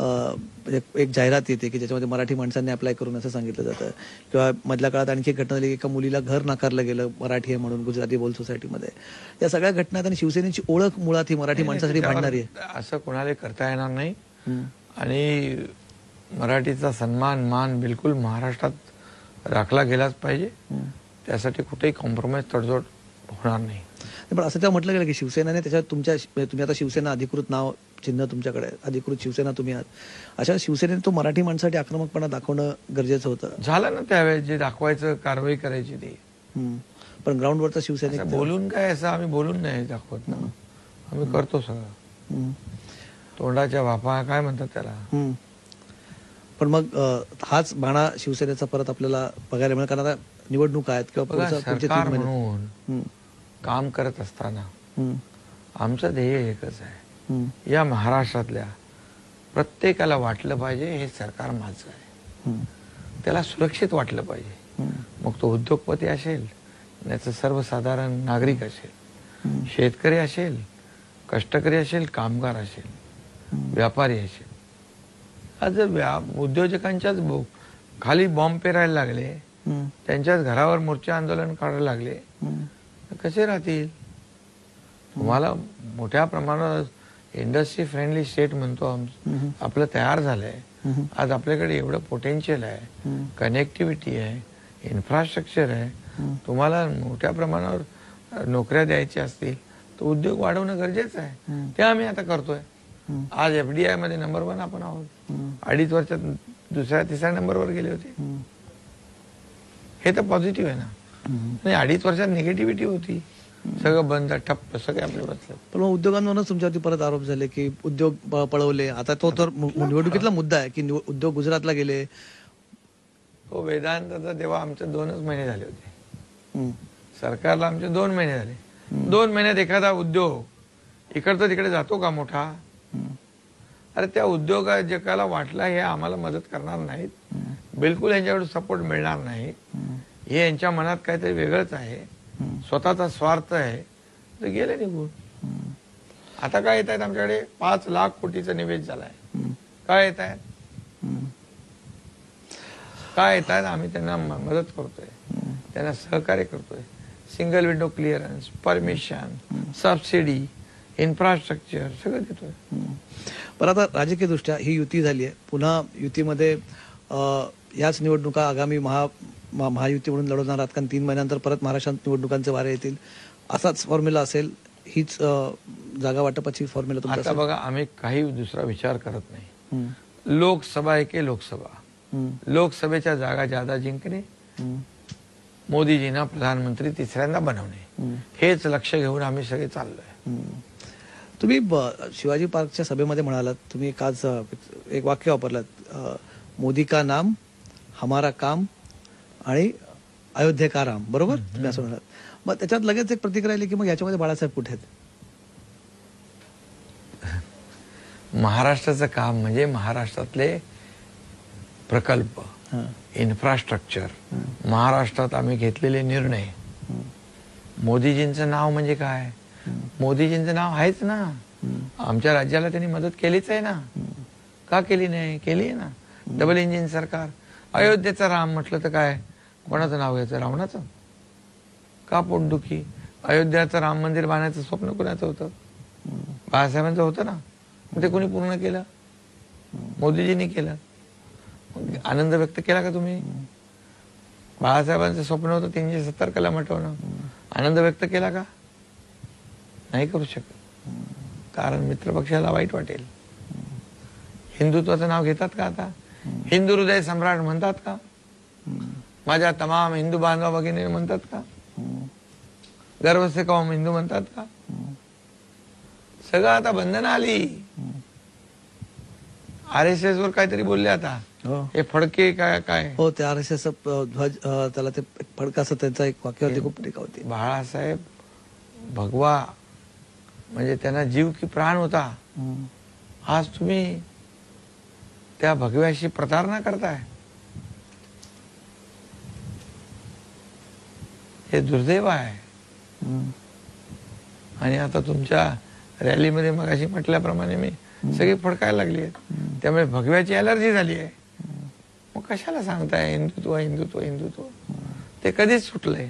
एक जाहिरात येते की ज्याच्यामध्ये मराठी माणसांनी अप्लाय करून असं सांगितलं जातं, किंवा मधल्या काळात आणखी एक घटना झाली, एका मुलीला घर नाकारलं गेलं मराठी आहे म्हणून गुजराती बोल सोसायटीमध्ये. या सगळ्या घटनात आणि शिवसेनेची ओळख मुळात ही मराठी माणसासाठी भांडणारी आहे. असं कोणाला करता येणार नाही. आणि मराठीचा सन्मान मान बिलकुल महाराष्ट्रात राखला गेलाच पाहिजे. त्यासाठी कुठेही कॉम्प्रोमाइज तडजोड होणार नाही. पण असं तेव्हा म्हटलं गेलं की शिवसेनेने त्याच्यात तुम्ही आता शिवसेना अधिकृत नाव चिन्ह तुमच्याकडे अधिकृत शिवसेना तुम्ही आहात, अशा शिवसेनेने तो मराठी माणसासाठी आक्रमकपणा दाखवणं गरजेचं होतं. झालं ना त्यावेळेस जे दाखवायचं कारवाई करायची ती. पण ग्राउंडवरचा शिवसैनिक बोलून काय असं आम्ही बोलून नाही दाखवत ना, आम्ही करतो सगळं. तोंडाच्या वाफा काय म्हणतात त्याला. पण मग हाच बाणा शिवसेनेचा परत आपल्याला बघायला मिळेल, कारण आता निवडणूक आहेत किंवा सरकार म्हणून काम करत असताना आमचं ध्येय एकच आहे, या महाराष्ट्रातल्या प्रत्येकाला वाटलं पाहिजे हे सरकार माझं आहे, त्याला सुरक्षित वाटलं पाहिजे. मग तो उद्योगपती असेल, त्याचं सर्वसाधारण नागरिक असेल, शेतकरी असेल, कष्टकरी असेल, कामगार असेल, व्यापारी असेल. आज जर उद्योजकांच्याच खाली बॉम्ब पेरायला लागले, त्यांच्याच घरावर मोर्चा आंदोलन काढायला लागले, कसे राहतील. तुम्हाला मोठ्या प्रमाणात इंडस्ट्री फ्रेंडली स्टेट म्हणतो आपलं तयार झालंय. आज आपल्याकडे एवढं पोटेन्शियल आहे, कनेक्टिव्हिटी आहे, इन्फ्रास्ट्रक्चर आहे. तुम्हाला मोठ्या प्रमाणावर नोकऱ्या द्यायच्या असतील तर उद्योग वाढवणं गरजेचं आहे. ते आम्ही आता करतोय. आज FDI मध्ये नंबर 1 आपण आहोत. 2.5 वर्षात दुसऱ्या तिसऱ्या नंबरवर गेले होते. हे तर पॉझिटिव्ह आहे ना. आणि 2.5 वर्षात निगेटिव्हिटी होती, सगळं बंद ठप्प सगळे आपले बसले. पण मग उद्योगांवरच तुमच्यावरती परत आरोप झाले की उद्योग पळवले. आता तो तर निवडणुकीतला मुद्दा आहे की उद्योग गुजरातला गेले. हो, वेदांताचा तेव्हा आमचे 2च महिने झाले होते. सरकारला आमचे 2 महिने झाले. 2 महिन्यात एखादा उद्योग इकडचा तिकडे जातो का मोठा. अरे त्या उद्योजकाला वाटला हे आम्हाला मदत करणार नाहीत, बिलकुल यांच्याकडून सपोर्ट मिळणार नाही, हे यांच्या मनात काहीतरी वेगळंच आहे, स्वतःचा स्वार्थ आहे, तर गेले निघून. आता काय येत आहेत आमच्याकडे 5 लाख कोटीचा निवेश झालाय. काय येत आहेत, काय येत आहेत. आम्ही त्यांना मदत करतोय, त्यांना सहकार्य करतोय. Single window clearance, permission, subsidy, infrastructure सगळं देतोय. पण आता राजकीय दृष्ट्या ही युती झाली आहे. पुन्हा युतीमध्ये याच निवडणुका आगामी महायुती म्हणून लढवणार आहात, कारण 3 महिन्यानंतर परत महाराष्ट्रात निवडणुकांचे वारे येतील. असाच फॉर्म्युला असेल, हीच जागा वाटपाची फॉर्म्युला तुमचा. आता बघा, आम्ही काही दुसरा विचार करत नाही. लोकसभा एके लोकसभा, लोकसभेच्या जागा ज्यादा जिंकणे, मोदीजींना प्रधानमंत्री तिसऱ्यांदा बनवणे, हेच लक्ष घेऊन आम्ही सगळे चाललोय. तुम्ही शिवाजी पार्कच्या सभेमध्ये म्हणालात, तुम्ही आज एक वाक्य वापरलात, मोदी का नाम, हमारा काम आणि अयोध्या का राम, बरोबर तुम्ही असं म्हणालात. मग त्याच्यात लगेच एक प्रतिक्रिया आली की मग याच्यामध्ये बाळासाहेब कुठे आहेत. महाराष्ट्राचं काम म्हणजे महाराष्ट्रातले प्रकल्प, इन्फ्रास्ट्रक्चर, महाराष्ट्रात आम्ही घेतलेले निर्णय. मोदीजींचं नाव म्हणजे काय, मोदीजींचं नाव आहेच ना. आमच्या राज्याला त्यांनी मदत केलीच आहे ना. का केली नाही, केली आहे ना. डबल इंजिन सरकार. अयोध्येचा राम म्हटलं तर काय, कोणाचं नाव घ्यायचं, रावणाचं का पोटदुखी. अयोध्याचं राम मंदिर बांधायचं स्वप्न कोणाचं होतं, बाळासाहेबांचं होतं ना. मग ते कोणी पूर्ण केलं, मोदीजींनी केलं. आनंद व्यक्त केला का तुम्ही. बाळासाहेबांचं स्वप्न होतं 370 कलम हटवणं, आनंद व्यक्त केला का, नाही करू शकत. कारण मित्रपक्षाला वाईट वाटेल. हिंदुत्वाचं नाव घेतात का आता, हिंदू हृदय सम्राट म्हणतात का, माझ्या तमाम हिंदू बांधव भगिनी म्हणतात का, गर्व से कौम हिंदू म्हणतात का. सगळं आता बंधनं आली. RSS वर काहीतरी बोलले आता, हे फडके काय काय. हो, ते RSS ध्वज, त्याला ते फडका असं त्यांचा एक वाक्य होती, खूप टीका होती. बाळासाहेब भगवा म्हणजे त्यांना जीव की प्राण होता. आज तुम्ही त्या भगव्याशी प्रतारणा करताय, हे दुर्दैव आहे. आणि आता तुमच्या रॅलीमध्ये मगाशी म्हटल्याप्रमाणे मी सगळी फडकायला लागली आहेत. त्यामुळे भगव्याची अलर्जी झाली आहे. मग कशाला सांगताय हिंदुत्व हिंदुत्व हिंदुत्व? ते कधीच सुटलंय.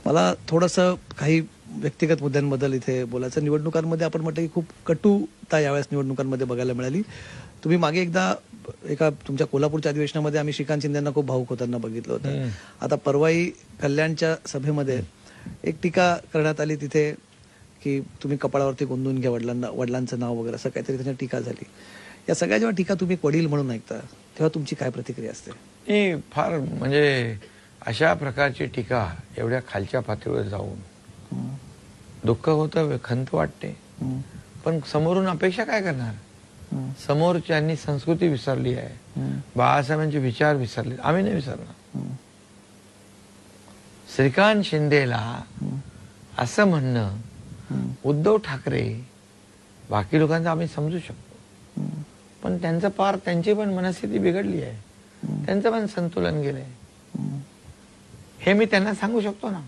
मला थोडंसं काही व्यक्तिगत मुद्द्यांबद्दल इथे बोलायचं. निवडणुकांमध्ये आपण म्हटलं की खूप कटुता यावेळेस निवडणुकांमध्ये बघायला मिळाली. तुम्ही मागे एकदा एका तुमच्या कोल्हापूरच्या अधिवेशनामध्ये आम्ही श्रीकांत शिंदेंना खूप भावुक होताना बघितलं होतं. आता परवाई कल्याणच्या सभेमध्ये एक टीका करण्यात आली तिथे की तुम्ही कपाळावरती गोंधून घ्या वडिलांचं नाव वगैरे असं काहीतरी त्याच्या टीका झाली. या सगळ्या जेव्हा टीका तुम्ही वडील म्हणून ऐकता तेव्हा तुमची काय प्रतिक्रिया असते? ही फार म्हणजे अशा प्रकारची टीका एवढ्या खालच्या पातळीवर जाऊन दुःख होतं, खंत वाटते. पण समोरून अपेक्षा काय करणार? समोरच्यांनी संस्कृती विसरली आहे, बाळासाहेबांचे विचार विसरले, आम्ही नाही विसरणार. श्रीकांत शिंदेला असं म्हणणं, उद्धव ठाकरे, बाकी लोकांचं आम्ही समजू शकतो, पण त्यांचं पार त्यांची पण मनस्थिती बिघडली आहे, त्यांचं पण संतुलन गेलंय. हे मी त्यांना सांगू शकतो ना.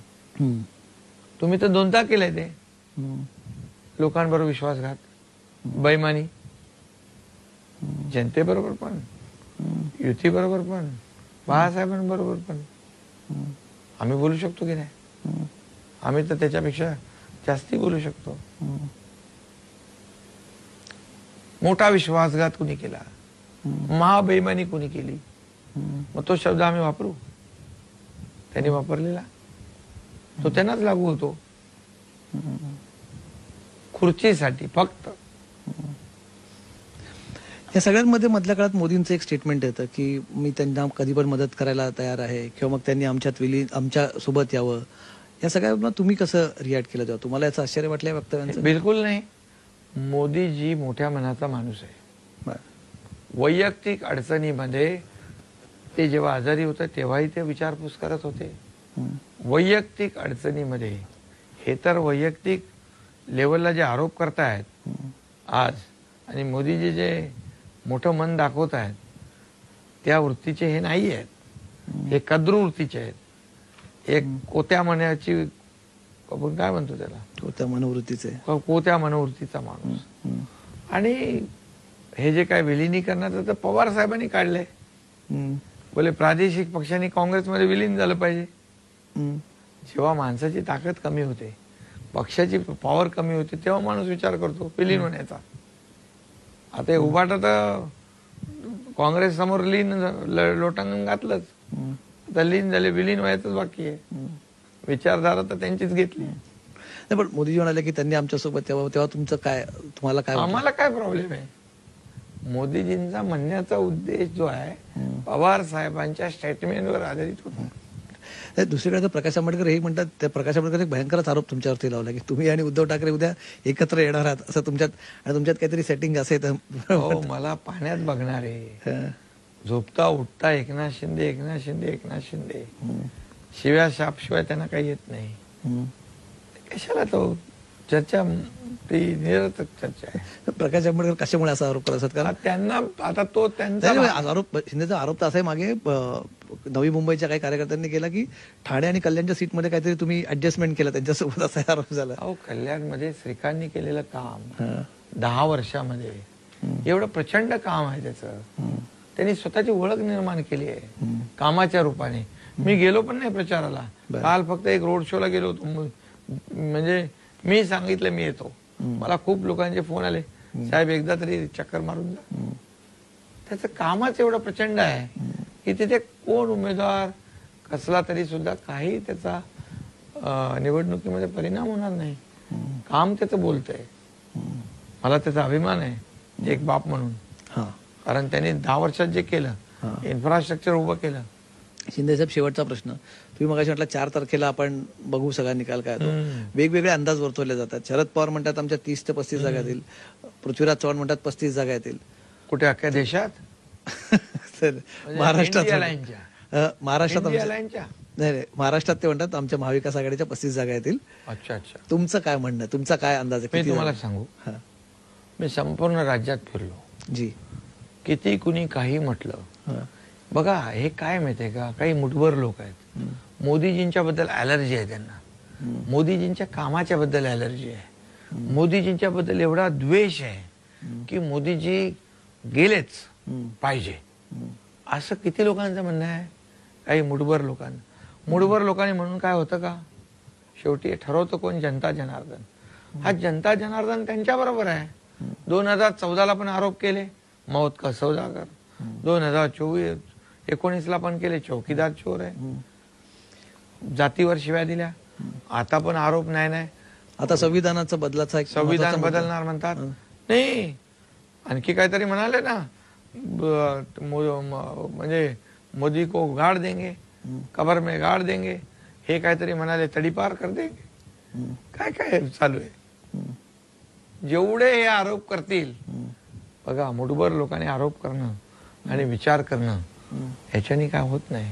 तुम्ही तर दोनदा केलंय ते. लोकांबरोबर विश्वासघात, बेईमानी, जनतेबरोबर पण, युतीबरोबर पण, बाळासाहेबांबरोबर पण. आम्ही बोलू शकतो की नाही? आम्ही तर त्याच्यापेक्षा जास्ती बोलू शकतो. मोठा विश्वासघात कुणी केला, महाबेईमानी कुणी केली, मग तो शब्द आम्ही वापरू? त्यांनी वापरलेला तो त्यांनाच लागू होतो. खुर्चीसाठी फक्त. या सगळ्यांमध्ये मधल्या काळात मोदींचं एक स्टेटमेंट येतं की मी त्यांना कधी पण मदत करायला तयार आहे किंवा मग त्यांनी आमच्या सोबत यावं. या सगळ्यांना तुम्ही कसं रिॲक्ट केलं तेव्हा? तुम्हाला याचं आश्चर्य वाटलं या वक्तव्यांचं? बिलकुल नाही. मोदीजी मोठ्या मनाचा माणूस आहे. वैयक्तिक अडचणीमध्ये ते जेव्हा आजारी होते तेव्हाही ते विचारपूस करत होते. वैयक्तिक अडचणीमध्ये हे तर वैयक्तिक लेवलला जे आरोप करतायत आज, आणि मोदीजी जे मोठं मन दाखवत आहेत त्या वृत्तीचे हे नाही आहेत. हे कद्रू वृत्तीचे आहेत. एक कोत्या मनाची, आपण काय म्हणतो त्याला, कोत्या मनोवृत्तीचे, कोत्या मनोवृत्तीचा माणूस. आणि हे जे काय विलिनीकरणाचं तर पवार साहेबांनी काढलंय. बोले प्रादेशिक पक्षांनी काँग्रेसमध्ये विलीन झालं पाहिजे. जेव्हा माणसाची ताकद कमी होते, पक्षाची पॉवर कमी होते, तेव्हा माणूस विचार करतो विलीन होण्याचा. आता हे उभाटा तर काँग्रेस समोर लोटांगण घातलंच. आता लीन झाले, विलीन व्हायचंच बाकी आहे. विचारधारा तर त्यांचीच घेतली. नाही, पण मोदीजी म्हणाले की त्यांनी आमच्यासोबत यावं, तेव्हा तुमचं काय, तुम्हाला काय? आम्हाला काय प्रॉब्लेम आहे? मोदीजींचा म्हणण्याचा उद्देश जो आहे पवार साहेबांच्या स्टेटमेंटवर आधारित होता. दुसरीकडे प्रकाश आंबेडकर हे म्हणतात, त्या प्रकाश आंबेडकर एक भयंकरच आरोप तुमच्यावरती लावला की तुम्ही आणि उद्धव ठाकरे उद्या एकत्र येणार आहात असं तुमच्यात, आणि तुमच्यात काहीतरी सेटिंग असेल. मला पाण्यात बघणारे, झोपता उठता एकनाथ शिंदे एकनाथ शिंदे एकनाथ शिंदे, शिव्या शापशिवाय त्यांना काही येत नाही. कशाला तो चर्चा, ती निरर्थक चर्चा आहे. प्रकाश आंबेडकर कशामुळे असा आरोप करत असतात? कारण त्यांना आता तो त्यांचा आरोप, शिंदेचा आरोप तर असा आहे, मागे नवी मुंबईच्या काही कार्यकर्त्यांनी केला की ठाणे आणि कल्याणच्या सीटमध्ये काहीतरी तुम्ही ऍडजस्टमेंट केलं त्यांच्यासोबत, असा आरोप झाला. कल्याणमध्ये श्रीकांतनी केलेलं काम 10 वर्षामध्ये एवढं प्रचंड काम आहे त्याचं. त्यांनी स्वतःची ओळख निर्माण केली आहे कामाच्या रूपाने. मी गेलो पण नाही प्रचाराला. काल फक्त एक रोड शोला गेलो होतो. म्हणजे मी सांगितलं मी येतो. मला खूप लोकांचे फोन आले, साहेब एकदा तरी चक्कर मारून जा. त्याचं कामच एवढं प्रचंड आहे की तिथे कोण उमेदवार कसला तरी सुद्धा काही त्याचा निवडणुकीमध्ये परिणाम होणार नाही. काम त्याचं बोलतंय. मला त्याचा अभिमान आहे एक बाप म्हणून. कारण त्यांनी 10 वर्षात जे केलं, इन्फ्रास्ट्रक्चर उभं केलं. शिंदेसाहेब, शेवटचा प्रश्न. तुम्ही मगाशी म्हटलं 4 तारखेला आपण बघू सगळा निकाल काय तो. वेगवेगळे अंदाज वर्तवले जातात. शरद पवार म्हणतात आमच्या 30 ते 35 जागा येतील. पृथ्वीराज चव्हाण म्हणतात 35 जागा येतील. कुठे अख्ख्या देशात? महाराष्ट्रात नाही, महाराष्ट्रात ते म्हणतात आमच्या महाविकास आघाडीच्या 35 जागा येतील. अच्छा. तुमचं काय म्हणणं, तुमचा काय अंदाज आहे? मी तुम्हाला सांगू, मी संपूर्ण राज्यात फिरलो जी. किती कुणी काही म्हटलं, बघा हे काय माहितीये का, काही मुठभर लोक आहेत. मोदीजींच्या बद्दल ॲलर्जी आहे त्यांना. मोदीजींच्या कामाच्या बद्दल ॲलर्जी आहे. मोदीजींच्या बद्दल एवढा द्वेष आहे की मोदीजी गेलेच पाहिजे, असं किती लोकांचं म्हणणं आहे? काही मुठभर लोकांनी म्हणून काय होतं का? शेवटी ठरवतं कोण? जनता जनार्दन. हा जनता जनार्दन त्यांच्या बरोबर आहे. 2014ला पण आरोप केले, मौत का सौदागर. 2019ला पण केले, चौकीदार चोर आहे. जातीवर शिव्या दिल्या. आता पण आरोप नाही. आता संविधानाचा बदलाचा एक संविधान बदलणार म्हणतात. नाही, आणखी काहीतरी म्हणाले ना, म्हणजे मोदी को गाड़ देंगे, कबर में गाड़ देंगे, हे काहीतरी म्हणाले, तडीपार कर देंगे. काय काय चालू आहे? जेवढे हे आरोप करतील, बघा, मुठभर लोकांनी आरोप करणं आणि विचार करणं याच्याने काय होत नाही.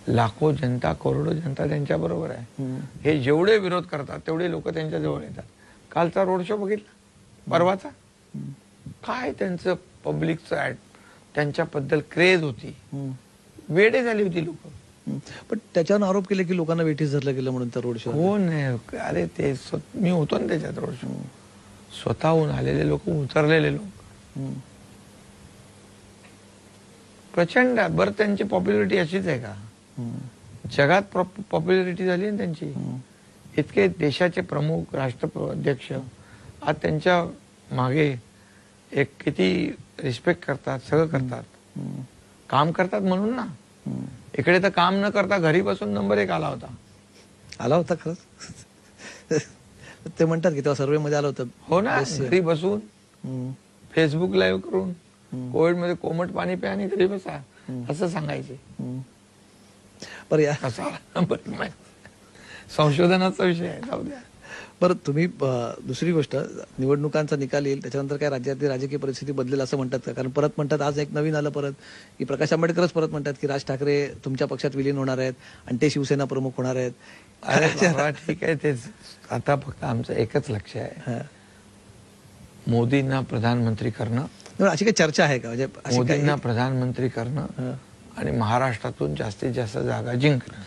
लाखो जनता, करोडो जनता त्यांच्या बरोबर आहे. हे जेवढे विरोध करतात तेवढे लोक त्यांच्या जवळ येतात. कालचा रोड शो बघितला, परवाचा, काय त्यांचं पब्लिकचं ऍड, त्यांच्याबद्दल क्रेज होती, वेडे झाली होती लोक. पण त्याच्यावर आरोप केले की लोकांना वेठीस धरलं गेलं म्हणून त्या रोड शो. हो नाही, अरे ते मी होतो ना त्याच्यात रोड शो. स्वतःहून आलेले लोक, उतरलेले लोक प्रचंड. बरं, त्यांची पॉप्युलरिटी अशीच आहे का? जगात पॉप्युलरिटी झाली ना त्यांची. इतके देशाचे प्रमुख, राष्ट्राध्यक्ष आज त्यांच्या मागे एक किती रिस्पेक्ट करतात, सगळं करतात, काम करतात म्हणून ना. इकडे तर काम न करता घरी बसून नंबर 1 आला होता खरंच. ते म्हणतात की तेव्हा सर्वे मध्ये आलं होतं. हो ना, घरी बसून फेसबुक लाईव्ह करून, कोविड मध्ये कोमट पाणी प्या आणि घरी बसा, असं सांगायचे. बरं, या असा नंबर संशोधनाचा विषय आहे, जाऊ द्या. बरं, तुम्ही दुसरी गोष्ट, निवडणुकांचा निकाल येईल त्याच्यानंतर काय राज्यातली राजकीय परिस्थिती बदलेल असं म्हणतात का? कारण परत म्हणतात, आज एक नवीन आलं परत, की प्रकाश आंबेडकरच परत म्हणतात की राज ठाकरे तुमच्या पक्षात विलीन होणार आहेत आणि ते शिवसेना प्रमुख होणार आहेत. अरे बाबा, ठीक आहे, तेच. आता फक्त आमचं एकच लक्ष आहे, मोदींना प्रधानमंत्री करणं. अशी काही चर्चा आहे का? म्हणजे मोदींना प्रधानमंत्री करणं आणि महाराष्ट्रातून जास्तीत जास्त जागा जिंकणं,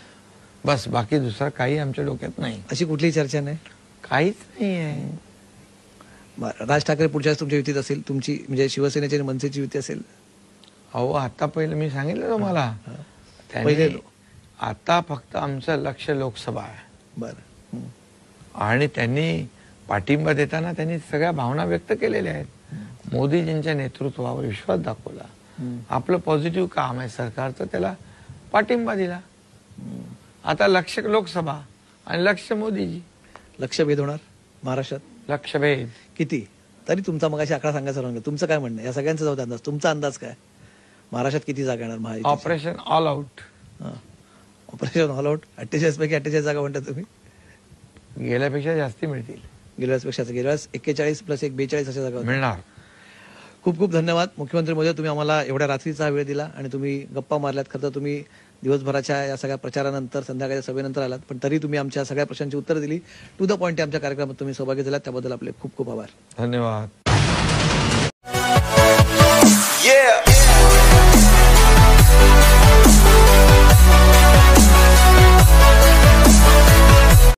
बस. बाकी दुसरं काही आमच्या डोक्यात नाही. अशी कुठलीही चर्चा नाही? काहीच नाही आहे. राज ठाकरे पुढच्या तुमच्या युतीत असेल, तुमची म्हणजे शिवसेनेची आणि मनसेची युती असेल? अहो, आता पहिलं मी सांगितलं तुम्हाला, पहिले आता फक्त आमचं लक्ष लोकसभा आहे. बरं. आणि त्यांनी पाठिंबा देताना त्यांनी सगळ्या भावना व्यक्त केलेल्या आहेत. मोदीजींच्या नेतृत्वावर विश्वास दाखवला, आपलं पॉझिटिव्ह काम आहे सरकारचं, त्याला पाठिंबा दिला. आता लक्ष लोकसभा आणि लक्ष मोदीजी. लक्षभेद होणार महाराष्ट्रात? लक्षभेद किती? तरी तुमचा मगाशी आकडा सांगायचा राहून, तुमचं काय म्हणणं? या सगळ्यांचा जाऊ अंदाज, तुमचा अंदाज काय? महाराष्ट्रात किती जागा येणार Mahayuti? Operation all out. Operation all out 48 पैकी 48 जागा म्हणता तुम्ही? गेल्यापेक्षा जास्ती मिळतील. गेल्या वेळेस 41 + 1 42 अशा जागा मिळणार. खूप खूप धन्यवाद मुख्यमंत्री महोदय, तुम्ही आम्हाला एवढ्या रात्रीचा वेळ दिला आणि तुम्ही गप्पा मारल्यात. खरं तर तुम्ही दिवसभराच्या या सगळ्या प्रचारानंतर संध्याकाळच्या सभेनंतर आलात, पण तरी तुम्ही आमच्या सगळ्या प्रश्नांची उत्तरं दिली. टू द पॉइंट आमच्या कार्यक्रमात तुम्ही सहभागी झालात, त्याबद्दल आपले खूप खूप आभार. धन्यवाद. Yeah.